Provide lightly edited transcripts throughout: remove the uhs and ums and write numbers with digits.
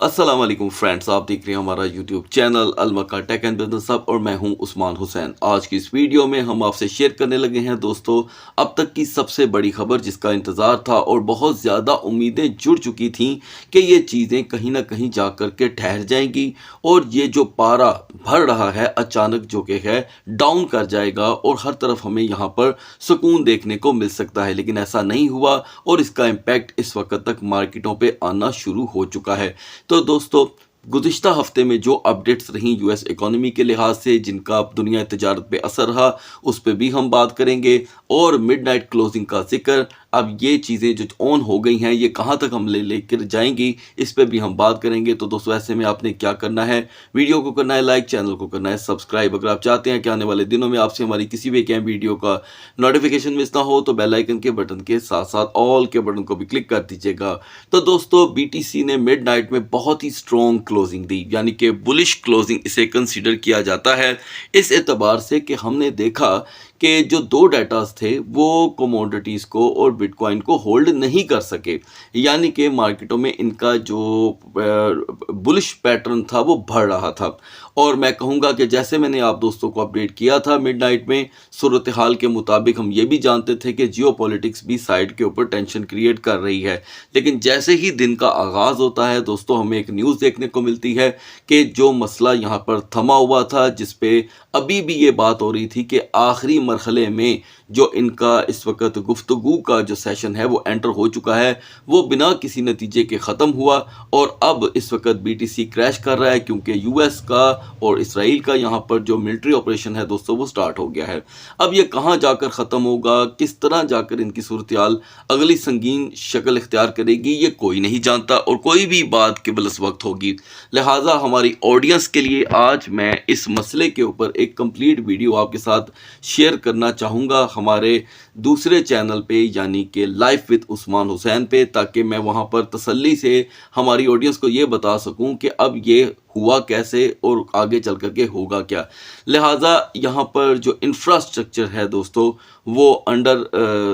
अस्सलाम वालेकुम फ्रेंड्स, आप देख रहे हैं हमारा यूट्यूब चैनल अलमका टेक एंड बिजनेस हब और मैं हूं उस्मान हुसैन। आज की इस वीडियो में हम आपसे शेयर करने लगे हैं दोस्तों अब तक की सबसे बड़ी खबर जिसका इंतज़ार था और बहुत ज़्यादा उम्मीदें जुड़ चुकी थीं कि ये चीज़ें कहीं ना कहीं जा कर के ठहर जाएंगी और ये जो पारा भर रहा है अचानक जो कि है डाउन कर जाएगा और हर तरफ हमें यहाँ पर सुकून देखने को मिल सकता है, लेकिन ऐसा नहीं हुआ और इसका इम्पैक्ट इस वक्त तक मार्केटों पर आना शुरू हो चुका है। तो दोस्तों गुज़िश्ता हफ्ते में जो अपडेट्स रहीं यूएस इकोनॉमी के लिहाज से जिनका दुनिया तजारत पे असर रहा उस पर भी हम बात करेंगे और मिडनाइट क्लोजिंग का जिक्र, अब ये चीज़ें जो ऑन हो गई हैं ये कहाँ तक हम लेकर जाएंगी इस पर भी हम बात करेंगे। तो दोस्तों ऐसे में आपने क्या करना है, वीडियो को करना है लाइक, चैनल को करना है सब्सक्राइब। अगर आप चाहते हैं कि आने वाले दिनों में आपसे हमारी किसी भी कैम वीडियो का नोटिफिकेशन मिस ना हो तो बेल आइकन के बटन के साथ साथ ऑल के बटन को भी क्लिक कर दीजिएगा। तो दोस्तों बीटीसी ने मिडनाइट में बहुत ही स्ट्रॉन्ग क्लोजिंग दी, यानी कि बुलिश क्लोजिंग इसे कंसीडर किया जाता है इस एतबार से कि हमने देखा कि जो दो डाटास थे वो कमोडिटीज़ को और बिटकॉइन को होल्ड नहीं कर सके, यानी कि मार्केटों में इनका जो बुलिश पैटर्न था वो बढ़ रहा था। और मैं कहूँगा कि जैसे मैंने आप दोस्तों को अपडेट किया था मिडनाइट में, सूरत हाल के मुताबिक हम ये भी जानते थे कि जियोपॉलिटिक्स भी साइड के ऊपर टेंशन क्रिएट कर रही है, लेकिन जैसे ही दिन का आगाज़ होता है दोस्तों हमें एक न्यूज़ देखने को मिलती है कि जो मसला यहाँ पर थमा हुआ था जिस पे अभी भी ये बात हो रही थी कि आखिरी मरहले में जो इनका इस वक्त गुफ्तगू का जो सेशन है वो एंटर हो चुका है, वो बिना किसी नतीजे के ख़त्म हुआ और अब इस वक्त बीटीसी क्रैश कर रहा है क्योंकि यूएस का और इसराइल का यहाँ पर जो मिलिट्री ऑपरेशन है दोस्तों वो स्टार्ट हो गया है। अब ये कहाँ जाकर ख़त्म होगा, किस तरह जाकर इनकी सूरत हाल अगली संगीन शक्ल इख्तियार करेगी ये कोई नहीं जानता और कोई भी बात केवल इस वक्त होगी। लिहाजा हमारी ऑडियंस के लिए आज मैं इस मसले के ऊपर एक कंप्लीट वीडियो आपके साथ शेयर करना चाहूँगा हमारे दूसरे चैनल पे यानी कि लाइफ विद उस्मान हुसैन पे, ताकि मैं वहाँ पर तसल्ली से हमारी ऑडियंस को ये बता सकूँ कि अब ये हुआ कैसे और आगे चल कर के होगा क्या। लिहाजा यहाँ पर जो इंफ्रास्ट्रक्चर है दोस्तों वो अंडर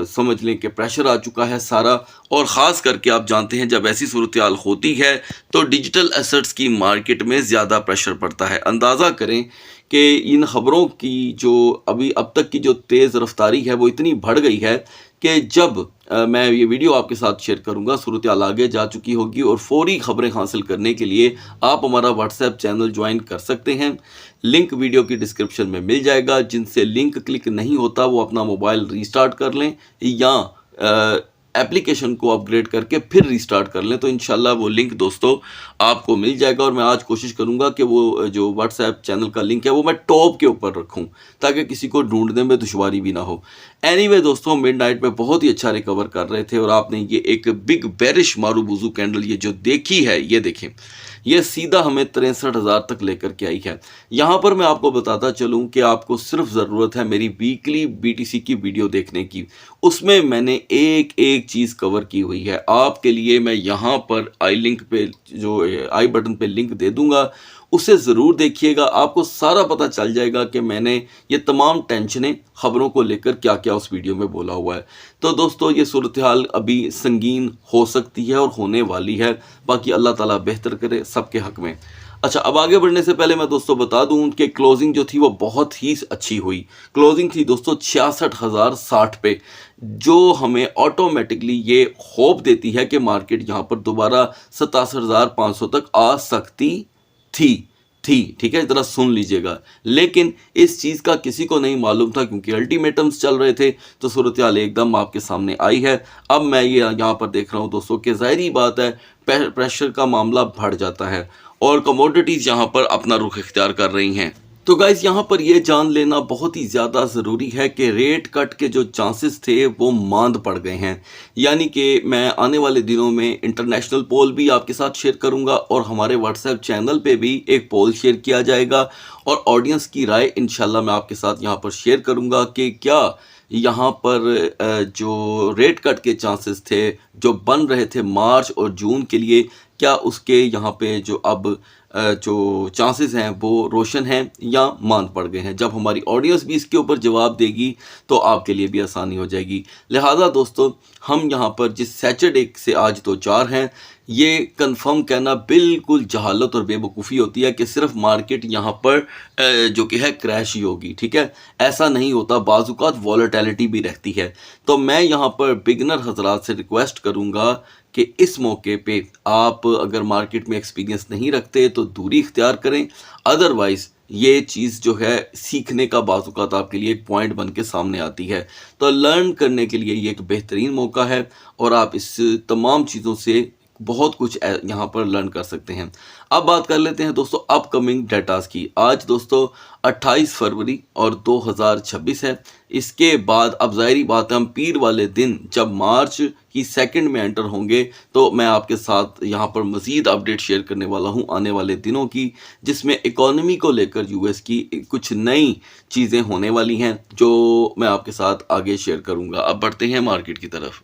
समझ लें कि प्रेशर आ चुका है सारा, और ख़ास करके आप जानते हैं जब ऐसी सूरत हाल होती है तो डिजिटल एसेट्स की मार्केट में ज़्यादा प्रेशर पड़ता है। अंदाज़ा करें कि इन ख़बरों की जो अभी अब तक की जो तेज़ रफ्तारी है वो इतनी बढ़ गई है कि जब मैं ये वीडियो आपके साथ शेयर करूंगा सूरत हाल आगे जा चुकी होगी और फौरी खबरें हासिल करने के लिए आप हमारा व्हाट्सएप चैनल ज्वाइन कर सकते हैं। लिंक वीडियो की डिस्क्रिप्शन में मिल जाएगा। जिनसे लिंक क्लिक नहीं होता वो अपना मोबाइल रीस्टार्ट कर लें या एप्लीकेशन को अपग्रेड करके फिर रीस्टार्ट कर लें तो इंशाल्लाह वो लिंक दोस्तों आपको मिल जाएगा। और मैं आज कोशिश करूंगा कि वो जो व्हाट्सएप चैनल का लिंक है वो मैं टॉप के ऊपर रखूं ताकि किसी को ढूंढने में दुश्वारी भी ना हो। एनीवे दोस्तों मिडनाइट में बहुत ही अच्छा रिकवर कर रहे थे और आपने ये एक बिग बेरिश मारूबुजू कैंडल ये जो देखी है ये देखें, ये सीधा हमें 63,000 तक लेकर के आई है। यहाँ पर मैं आपको बताता चलूँ कि आपको सिर्फ ज़रूरत है मेरी वीकली बीटीसी की वीडियो देखने की, उसमें मैंने एक एक चीज़ कवर की हुई है आपके लिए। मैं यहाँ पर आई लिंक पे जो आई बटन पे लिंक दे दूँगा, उसे ज़रूर देखिएगा, आपको सारा पता चल जाएगा कि मैंने ये तमाम टेंशनें ख़बरों को लेकर क्या क्या उस वीडियो में बोला हुआ है। तो दोस्तों ये सूरत हाल अभी संगीन हो सकती है और होने वाली है, बाकी अल्लाह ताला बेहतर करे सबके हक़ में। अच्छा, अब आगे बढ़ने से पहले मैं दोस्तों बता दूं कि क्लोजिंग जो थी वो बहुत ही अच्छी हुई। क्लोजिंग थी दोस्तों 66,060 पे, जो हमें ऑटोमेटिकली ये होप देती है कि मार्केट यहाँ पर दोबारा 87,500 तक आ सकती थी। ठीक है, ज़रा सुन लीजिएगा। लेकिन इस चीज़ का किसी को नहीं मालूम था क्योंकि अल्टीमेटम्स चल रहे थे तो सूरत हाल एकदम आपके सामने आई है। अब मैं ये यहाँ पर देख रहा हूँ दोस्तों कि ज़ाहिरी बात है प्रेशर का मामला बढ़ जाता है और कमोडिटीज़ यहाँ पर अपना रुख इख्तियार कर रही हैं। तो गाइस यहाँ पर ये जान लेना बहुत ही ज़्यादा ज़रूरी है कि रेट कट के जो चांसेस थे वो मांद पड़ गए हैं, यानी कि मैं आने वाले दिनों में इंटरनेशनल पोल भी आपके साथ शेयर करूँगा और हमारे व्हाट्सएप चैनल पे भी एक पोल शेयर किया जाएगा और ऑडियंस की राय इंशाल्लाह मैं आपके साथ यहाँ पर शेयर करूँगा कि क्या यहाँ पर जो रेट कट के चांसेस थे जो बन रहे थे मार्च और जून के लिए, क्या उसके यहाँ पे जो अब जो चांसेस हैं वो रोशन हैं या मान पड़ गए हैं। जब हमारी ऑडियंस भी इसके ऊपर जवाब देगी तो आपके लिए भी आसानी हो जाएगी। लिहाजा दोस्तों, हम यहाँ पर जिस सैटरडे से आज तो 4 हैं, ये कंफर्म कहना बिल्कुल जहालत और बेवकूफ़ी होती है कि सिर्फ मार्केट यहाँ पर जो कि है क्रैश ही होगी। ठीक है, ऐसा नहीं होता, बाज़-औक़ात वॉलेटिलिटी भी रहती है। तो मैं यहाँ पर बिगनर हजरात से रिक्वेस्ट करूँगा कि इस मौके पे आप अगर मार्केट में एक्सपीरियंस नहीं रखते तो दूरी इख्तियार करें। अदरवाइज़ ये चीज़ जो है सीखने का बाज़-औक़ात आपके लिए एक पॉइंट बन के सामने आती है। तो लर्न करने के लिए ये एक बेहतरीन मौका है और आप इस तमाम चीज़ों से बहुत कुछ यहाँ पर लर्न कर सकते हैं। अब बात कर लेते हैं दोस्तों अपकमिंग डेटास की। आज दोस्तों 28 फरवरी और 2026 है। इसके बाद अब ज़ाहिरी बात है, हम पीर वाले दिन जब मार्च की सेकंड में एंटर होंगे तो मैं आपके साथ यहाँ पर मज़ीद अपडेट शेयर करने वाला हूँ आने वाले दिनों की, जिसमें इकोनॉमी को लेकर यूएस की कुछ नई चीज़ें होने वाली हैं जो मैं आपके साथ आगे शेयर करूँगा। अब बढ़ते हैं मार्केट की तरफ।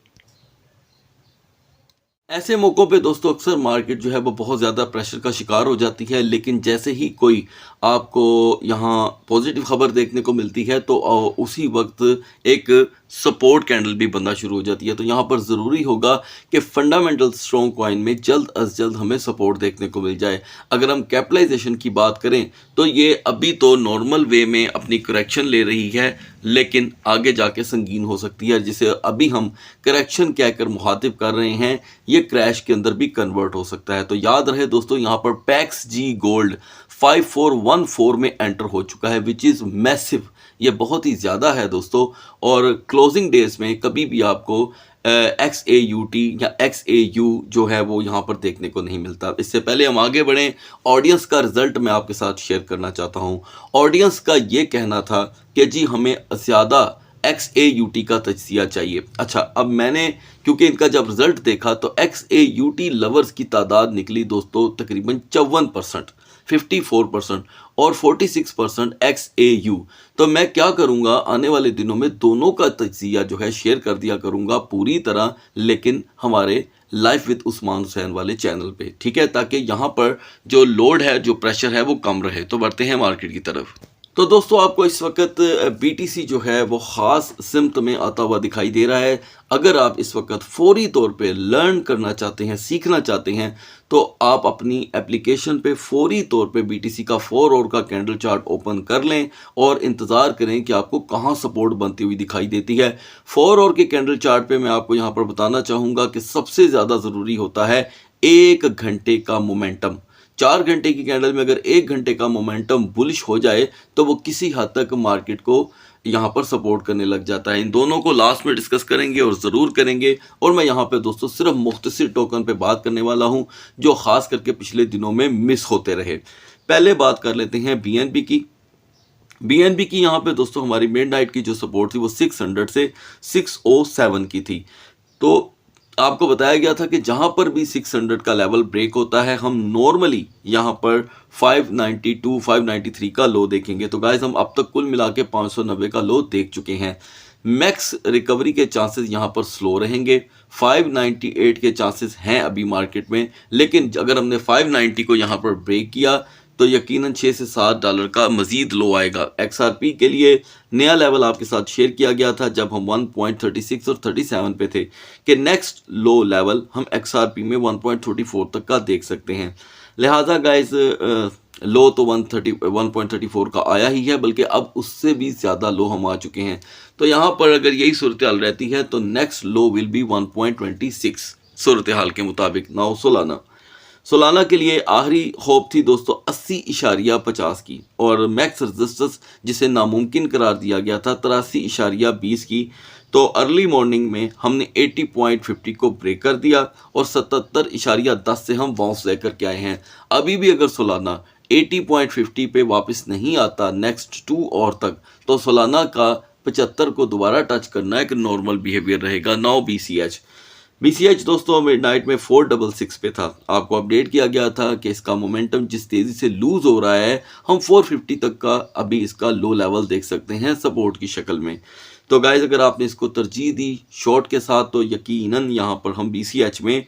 ऐसे मौक़ों पे दोस्तों अक्सर मार्केट जो है वो बहुत ज़्यादा प्रेशर का शिकार हो जाती है, लेकिन जैसे ही कोई आपको यहाँ पॉजिटिव ख़बर देखने को मिलती है तो उसी वक्त एक सपोर्ट कैंडल भी बनना शुरू हो जाती है। तो यहाँ पर ज़रूरी होगा कि फंडामेंटल स्ट्रॉन्ग कॉइन में जल्द अज जल्द हमें सपोर्ट देखने को मिल जाए। अगर हम कैपिटलाइजेशन की बात करें तो ये अभी तो नॉर्मल वे में अपनी करेक्शन ले रही है, लेकिन आगे जाके संगीन हो सकती है। जिसे अभी हम करेक्शन कहकर मुखातिब कर रहे हैं, ये क्रैश के अंदर भी कन्वर्ट हो सकता है। तो याद रहे दोस्तों, यहाँ पर पैक्स जी गोल्ड 5414 में एंटर हो चुका है, विच इज़ मैसिव। ये बहुत ही ज़्यादा है दोस्तों। और क्लोजिंग डेज में कभी भी आपको XAUT या XAU जो है वो यहाँ पर देखने को नहीं मिलता। इससे पहले हम आगे बढ़ें, ऑडियंस का रिजल्ट मैं आपके साथ शेयर करना चाहता हूँ। ऑडियंस का ये कहना था कि जी हमें ज़्यादा XAUT का तज्जिया चाहिए। अच्छा, अब मैंने क्योंकि इनका जब रिजल्ट देखा तो XAUT लवर्स की तादाद निकली दोस्तों तकरीबन 54%, 54% और 46% XAU। तो मैं क्या करूंगा, आने वाले दिनों में दोनों का तज्जिया जो है शेयर कर दिया करूंगा पूरी तरह, लेकिन हमारे लाइफ विद उस्मान हुसैन वाले चैनल पे। ठीक है, ताकि यहाँ पर जो लोड है, जो प्रेशर है वो कम रहे। तो बढ़ते हैं मार्केट की तरफ। तो दोस्तों, आपको इस वक्त BTC जो है वो ख़ास सिमत में आता हुआ दिखाई दे रहा है। अगर आप इस वक्त फौरी तौर पे लर्न करना चाहते हैं, सीखना चाहते हैं, तो आप अपनी एप्लीकेशन पे फौरी तौर पे BTC का 4 आवर का कैंडल चार्ट ओपन कर लें और इंतज़ार करें कि आपको कहाँ सपोर्ट बनती हुई दिखाई देती है। 4 आवर के कैंडल चार्ट पे मैं आपको यहाँ पर बताना चाहूँगा कि सबसे ज़्यादा ज़रूरी होता है 1 घंटे का मोमेंटम। 4 घंटे की कैंडल में अगर 1 घंटे का मोमेंटम बुलिश हो जाए तो वो किसी हद तक मार्केट को यहाँ पर सपोर्ट करने लग जाता है। इन दोनों को लास्ट में डिस्कस करेंगे और ज़रूर करेंगे। और मैं यहाँ पे दोस्तों सिर्फ मुख्तसर टोकन पे बात करने वाला हूँ जो ख़ास करके पिछले दिनों में मिस होते रहे। पहले बात कर लेते हैं BNB की। BNB की यहाँ पे दोस्तों हमारी मिडनाइट की जो सपोर्ट थी वो 600 से 607 की थी। तो आपको बताया गया था कि जहां पर भी 600 का लेवल ब्रेक होता है, हम नॉर्मली यहां पर 592 593 का लो देखेंगे। तो गाइस, हम अब तक कुल मिला के 590 का लो देख चुके हैं। मैक्स रिकवरी के चांसेस यहां पर स्लो रहेंगे। 598 के चांसेस हैं अभी मार्केट में, लेकिन अगर हमने 590 को यहां पर ब्रेक किया तो यकीनन 6 से 7 डॉलर का मजीद लो आएगा। XRP के लिए नया लेवल आपके साथ शेयर किया गया था जब हम 1.36 और 37 पे थे कि नेक्स्ट लो लेवल हम XRP में 1.34 तक का देख सकते हैं। लिहाजा गाइस, लो तो 1.34 का आया ही है, बल्कि अब उससे भी ज़्यादा लो हम आ चुके हैं। तो यहाँ पर अगर यही सूरत हाल रहती है तो नेक्स्ट लो विल बी 1.26 सूरत हाल के मुताबिक। नाउ सोलाना के लिए आखिरी होप थी दोस्तों 80.50 की, और मैक्स रेजिस्टेंस जिसे नामुमकिन करार दिया गया था 83.20 की। तो अर्ली मॉर्निंग में हमने 80.50 को ब्रेक कर दिया और 77.10 से हम बाउंस लेकर के आए हैं। अभी भी अगर सोलाना 80.50 पे वापस नहीं आता नेक्स्ट 2 और तक, तो सोलाना का 75 को दोबारा टच करना एक नॉर्मल बिहेवियर रहेगा। नाउ BCH दोस्तों मिडनाइट में 466 पे था। आपको अपडेट किया गया था कि इसका मोमेंटम जिस तेज़ी से लूज़ हो रहा है, हम 450 तक का अभी इसका लो लेवल देख सकते हैं सपोर्ट की शक्ल में। तो गाइस, अगर आपने इसको तरजीह दी शॉर्ट के साथ तो यकीनन यहाँ पर हम BCH में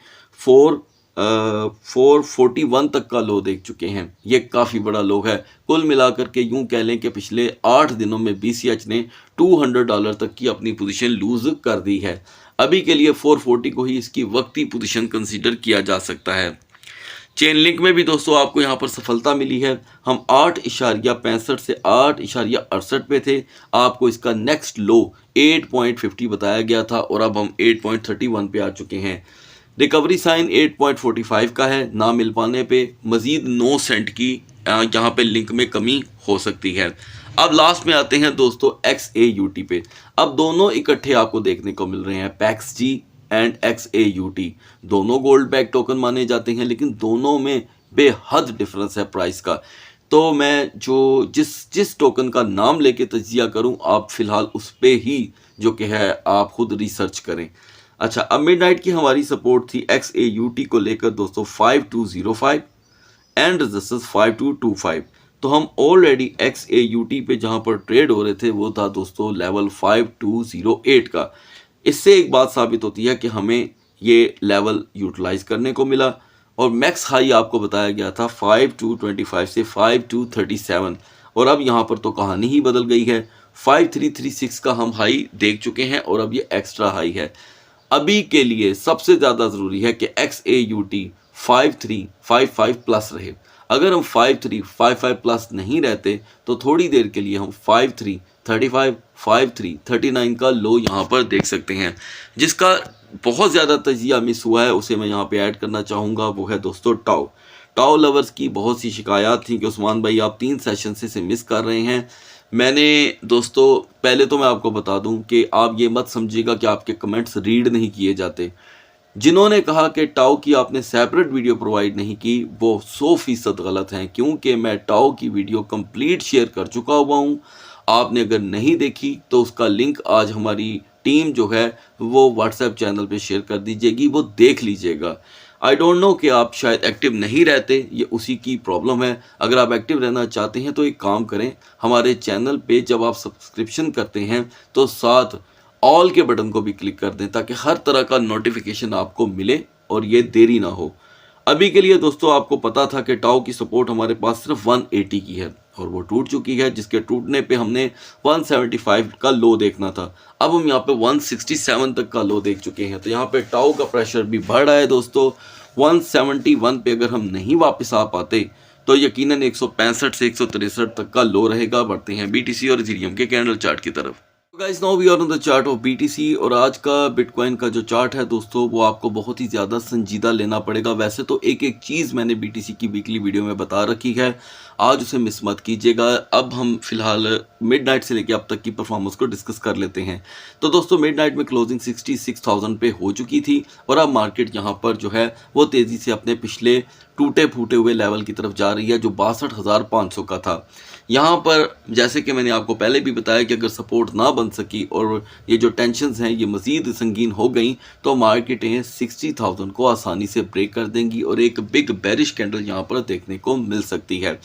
441 तक का लो देख चुके हैं। ये काफ़ी बड़ा लो है। कुल मिलाकर के यूं कह लें कि पिछले 8 दिनों में BCH ने $200 तक की अपनी पोजीशन लूज कर दी है। अभी के लिए 440 को ही इसकी वक्ती पोजीशन कंसीडर किया जा सकता है। चेन लिंक में भी दोस्तों आपको यहाँ पर सफलता मिली है। हम 8.65 से 8.68 पे थे। आपको इसका नेक्स्ट लो 8.50 बताया गया था और अब हम 8.31 पे आ चुके हैं। रिकवरी साइन 8.45 का है। ना मिल पाने पे मज़ीद 9 सेंट की यहाँ पे लिंक में कमी हो सकती है। अब लास्ट में आते हैं दोस्तों XAUT पे। अब दोनों इकट्ठे आपको देखने को मिल रहे हैं, PAXG एंड XAUT। दोनों गोल्ड बैक टोकन माने जाते हैं, लेकिन दोनों में बेहद डिफरेंस है प्राइस का। तो मैं जिस टोकन का नाम लेके तजिया करूं, आप फिलहाल उस पे ही जो कि है आप खुद रिसर्च करें। अच्छा, अब मिडनाइट की हमारी सपोर्ट थी XAUT को लेकर दोस्तों 5205 एंड रेजिस्टेंस 5225। तो हम ऑलरेडी XAUT पे जहां पर ट्रेड हो रहे थे वो था दोस्तों लेवल 5208 का। इससे एक बात साबित होती है कि हमें ये लेवल यूटिलाइज करने को मिला और मैक्स हाई आपको बताया गया था 5225 से 5237 और अब यहाँ पर तो कहानी ही बदल गई है। 5336 का हम हाई देख चुके हैं और अब ये एक्स्ट्रा हाई है। अभी के लिए सबसे ज़्यादा ज़रूरी है कि XAUT 5355 प्लस रहे। अगर हम 5355 प्लस नहीं रहते तो थोड़ी देर के लिए हम 5335 5339 का लो यहाँ पर देख सकते हैं। जिसका बहुत ज़्यादा तजिया मिस हुआ है उसे मैं यहाँ पे ऐड करना चाहूँगा, वो है दोस्तों टाओ लवर्स की बहुत सी शिकायत थी कि उस्मान भाई आप 3 सेशन से मिस कर रहे हैं। मैंने दोस्तों पहले तो मैं आपको बता दूं कि आप ये मत समझिएगा कि आपके कमेंट्स रीड नहीं किए जाते। जिन्होंने कहा कि टाओ की आपने सेपरेट वीडियो प्रोवाइड नहीं की, वो 100% गलत हैं, क्योंकि मैं टाओ की वीडियो कंप्लीट शेयर कर चुका हुआ हूँ। आपने अगर नहीं देखी तो उसका लिंक आज हमारी टीम जो है वो व्हाट्सएप चैनल पे शेयर कर दीजिएगी, वो देख लीजिएगा। आई डोंट नो कि आप शायद एक्टिव नहीं रहते, ये उसी की प्रॉब्लम है। अगर आप एक्टिव रहना चाहते हैं तो एक काम करें, हमारे चैनल पे जब आप सब्सक्रिप्शन करते हैं तो साथ ऑल के बटन को भी क्लिक कर दें ताकि हर तरह का नोटिफिकेशन आपको मिले और ये देरी ना हो। अभी के लिए दोस्तों आपको पता था कि टाओ की सपोर्ट हमारे पास सिर्फ 180 की है और वो टूट चुकी है, जिसके टूटने पे हमने 175 का लो देखना था। अब हम यहाँ पे 167 तक का लो देख चुके हैं। तो यहाँ पे टाओ का प्रेशर भी बढ़ रहा है दोस्तों। 171 पे अगर हम नहीं वापस आ पाते तो यकीनन 165 से 163 तक का लो रहेगा। बढ़ते हैं BTC और इथेरियम के कैंडल चार्ट की तरफ। Guys now we are on the chart of BTC और आज का बिटकॉइन का जो चार्ट है दोस्तों वो आपको बहुत ही ज़्यादा संजीदा लेना पड़ेगा। वैसे तो एक एक चीज़ मैंने BTC की वीकली वीडियो में बता रखी है, आज उसे मिस मत कीजिएगा। अब हम फिलहाल मिडनाइट से लेकर अब तक की परफॉर्मेंस को डिस्कस कर लेते हैं। तो दोस्तों मिडनाइट में क्लोजिंग 66,000 पे हो चुकी थी और अब मार्केट यहाँ पर जो है वो तेज़ी से अपने पिछले टूटे फूटे हुए लेवल की तरफ जा रही है जो 62,500 का था। यहाँ पर जैसे कि मैंने आपको पहले भी बताया कि अगर सपोर्ट ना बन सकी और ये जो टेंशन्स हैं ये मज़ीद संगीन हो गई तो मार्केटें 60,000 को आसानी से ब्रेक कर देंगी और एक बिग बेरिश कैंडल यहाँ पर देखने को मिल सकती है।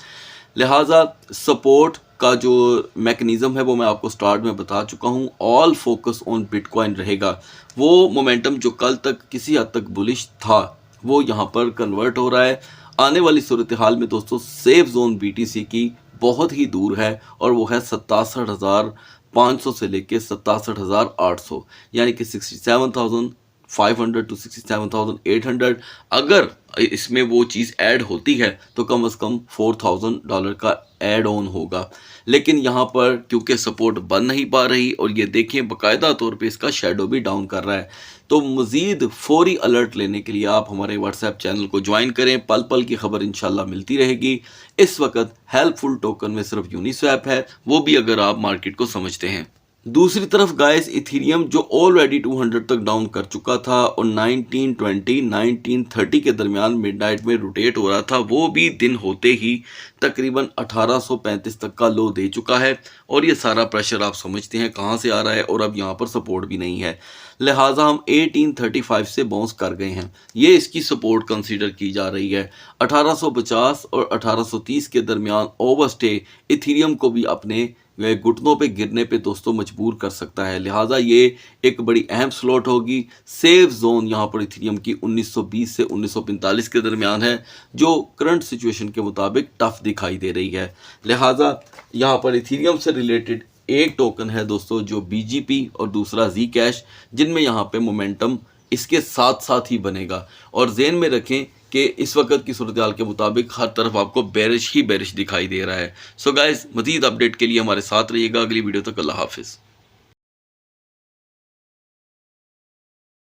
लिहाजा सपोर्ट का जो मैकेनिज़्म है वो मैं आपको स्टार्ट में बता चुका हूँ। ऑल फोकस ऑन बिटकॉइन रहेगा। वो मोमेंटम जो कल तक किसी हद तक बुलिश था वो यहाँ पर कन्वर्ट हो रहा है। आने वाली सूरत हाल में दोस्तों सेफ जोन BTC की बहुत ही दूर है और वो है 67,500 से लेके 67,800, यानी कि 67,500 टू 67,800। अगर इसमें वो चीज़ ऐड होती है तो कम से कम $4,000 का ऐड ऑन होगा। लेकिन यहाँ पर क्योंकि सपोर्ट बन नहीं पा रही और ये देखें बाकायदा तौर पे इसका शेडो भी डाउन कर रहा है, तो मज़ीद फौरी अलर्ट लेने के लिए आप हमारे व्हाट्सएप चैनल को ज्वाइन करें। पल पल की खबर इंशाल्लाह मिलती रहेगी। इस वक्त हेल्पफुल टोकन में सिर्फ यूनिस्वैप है, वो भी अगर आप मार्केट को समझते हैं। दूसरी तरफ गाइस इथेरियम जो ऑलरेडी 200 तक डाउन कर चुका था और 1920 1930 के दरमियान मिडनाइट में रोटेट हो रहा था, वो भी दिन होते ही तकरीबन 1835 तक का लो दे चुका है और ये सारा प्रेशर आप समझते हैं कहाँ से आ रहा है और अब यहाँ पर सपोर्ट भी नहीं है। लिहाजा हम 1835 से बाउंस कर गए हैं। ये इसकी सपोर्ट कंसीडर की जा रही है। 1850 और 1830 के दरमियान ओवरस्टे इथीरियम को भी अपने घुटनों पे गिरने पे दोस्तों मजबूर कर सकता है। लिहाजा ये एक बड़ी अहम स्लॉट होगी। सेफ जोन यहाँ पर इथीरियम की 1920 से 1945 के दरमियान है, जो करंट सिचुएशन के मुताबिक टफ दिखाई दे रही है। लिहाजा यहाँ पर इथीरियम से रिलेटेड एक टोकन है दोस्तों जो BGP और दूसरा जी कैश, जिनमें यहाँ पे मोमेंटम इसके साथ साथ ही बनेगा। और ज़हन में रखें कि इस वक्त की सूरत हाल के मुताबिक हर तरफ आपको बेरिश ही बेरिश दिखाई दे रहा है। सो गाइस, मज़ीद अपडेट के लिए हमारे साथ रहिएगा। अगली वीडियो तक अल्लाह हाफिज़।